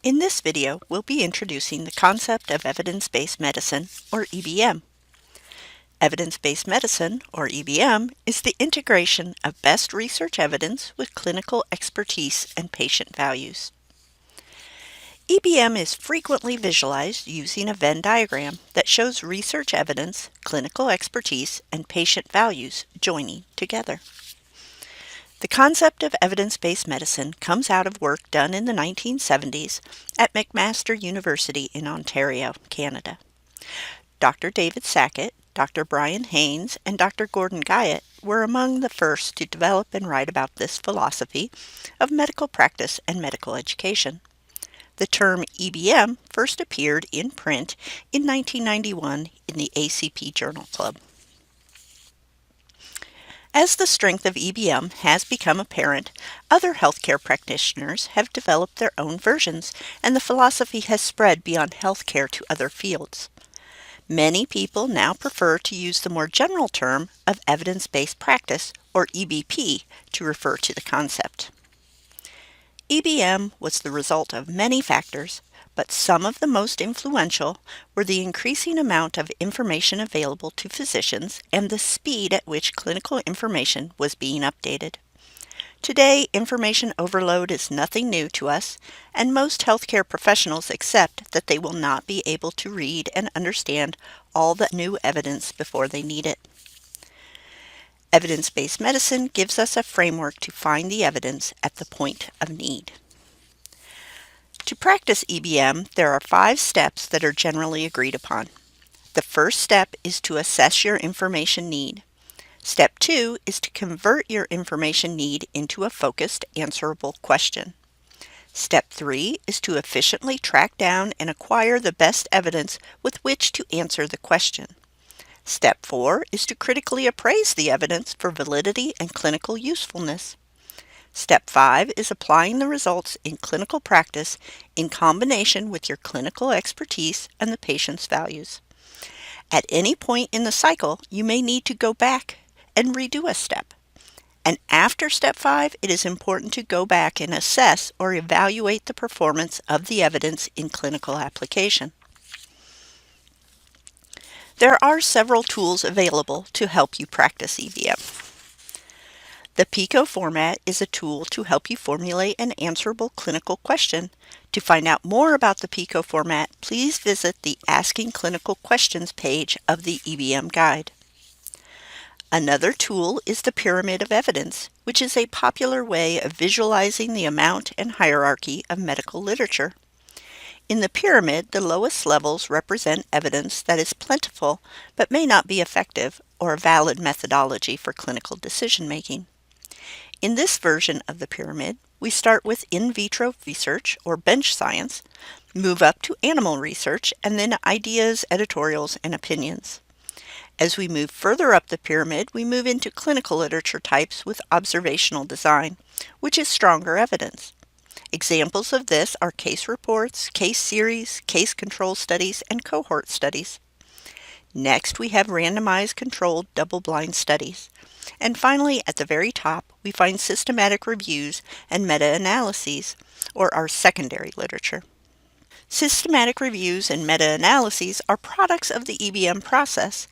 In this video, we'll be introducing the concept of evidence-based medicine, or EBM. Evidence-based medicine, or EBM, is the integration of best research evidence with clinical expertise and patient values. EBM is frequently visualized using a Venn diagram that shows research evidence, clinical expertise, and patient values joining together. The concept of evidence-based medicine comes out of work done in the 1970s at McMaster University in Ontario, Canada. Dr. David Sackett, Dr. Brian Haynes, and Dr. Gordon Guyatt were among the first to develop and write about this philosophy of medical practice and medical education. The term EBM first appeared in print in 1991 in the ACP Journal Club. As the strength of EBM has become apparent, other healthcare practitioners have developed their own versions, and the philosophy has spread beyond healthcare to other fields. Many people now prefer to use the more general term of evidence-based practice, or EBP, to refer to the concept. EBM was the result of many factors, but some of the most influential were the increasing amount of information available to physicians and the speed at which clinical information was being updated. Today, information overload is nothing new to us, and most healthcare professionals accept that they will not be able to read and understand all the new evidence before they need it. Evidence-based medicine gives us a framework to find the evidence at the point of need. To practice EBM, there are 5 steps that are generally agreed upon. The first step is to assess your information need. Step 2 is to convert your information need into a focused, answerable question. Step 3 is to efficiently track down and acquire the best evidence with which to answer the question. Step 4 is to critically appraise the evidence for validity and clinical usefulness. Step 5 is applying the results in clinical practice in combination with your clinical expertise and the patient's values. At any point in the cycle, you may need to go back and redo a step. And after Step 5, it is important to go back and assess or evaluate the performance of the evidence in clinical application. There are several tools available to help you practice EBM. The PICO format is a tool to help you formulate an answerable clinical question. To find out more about the PICO format, please visit the Asking Clinical Questions page of the EBM guide. Another tool is the Pyramid of Evidence, which is a popular way of visualizing the amount and hierarchy of medical literature. In the pyramid, the lowest levels represent evidence that is plentiful but may not be effective or a valid methodology for clinical decision-making. In this version of the pyramid, we start with in vitro research, or bench science, move up to animal research, and then ideas, editorials, and opinions. As we move further up the pyramid, we move into clinical literature types with observational design, which is stronger evidence. Examples of this are case reports, case series, case control studies, and cohort studies. Next, we have randomized controlled double-blind studies. And finally, at the very top, we find systematic reviews and meta-analyses, or our secondary literature. Systematic reviews and meta-analyses are products of the EBM process.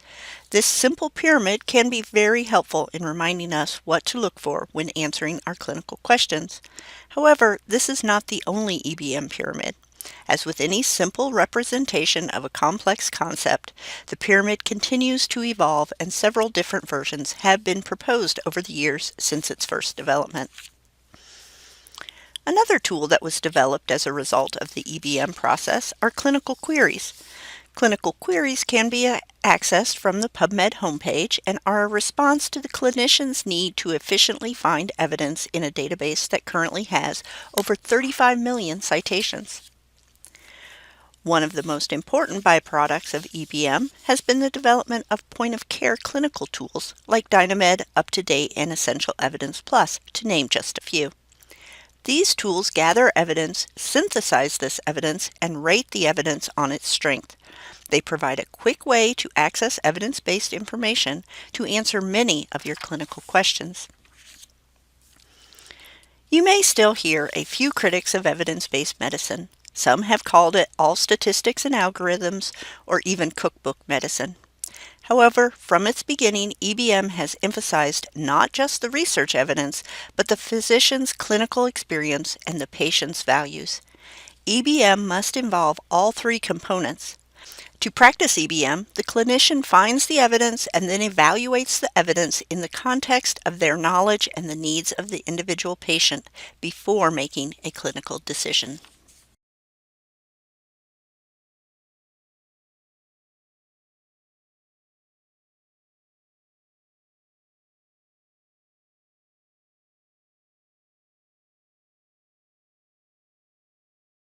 This simple pyramid can be very helpful in reminding us what to look for when answering our clinical questions. However, this is not the only EBM pyramid. As with any simple representation of a complex concept, the pyramid continues to evolve, and several different versions have been proposed over the years since its first development. Another tool that was developed as a result of the EBM process are clinical queries. Clinical queries can be accessed from the PubMed homepage and are a response to the clinician's need to efficiently find evidence in a database that currently has over 35 million citations. One of the most important byproducts of EBM has been the development of point-of-care clinical tools like Dynamed, UpToDate, and Essential Evidence Plus, to name just a few. These tools gather evidence, synthesize this evidence, and rate the evidence on its strength. They provide a quick way to access evidence-based information to answer many of your clinical questions. You may still hear a few critics of evidence-based medicine, Some have called it all statistics and algorithms, or even cookbook medicine. However, from its beginning, EBM has emphasized not just the research evidence, but the physician's clinical experience and the patient's values. EBM must involve all three components. To practice EBM, the clinician finds the evidence and then evaluates the evidence in the context of their knowledge and the needs of the individual patient before making a clinical decision.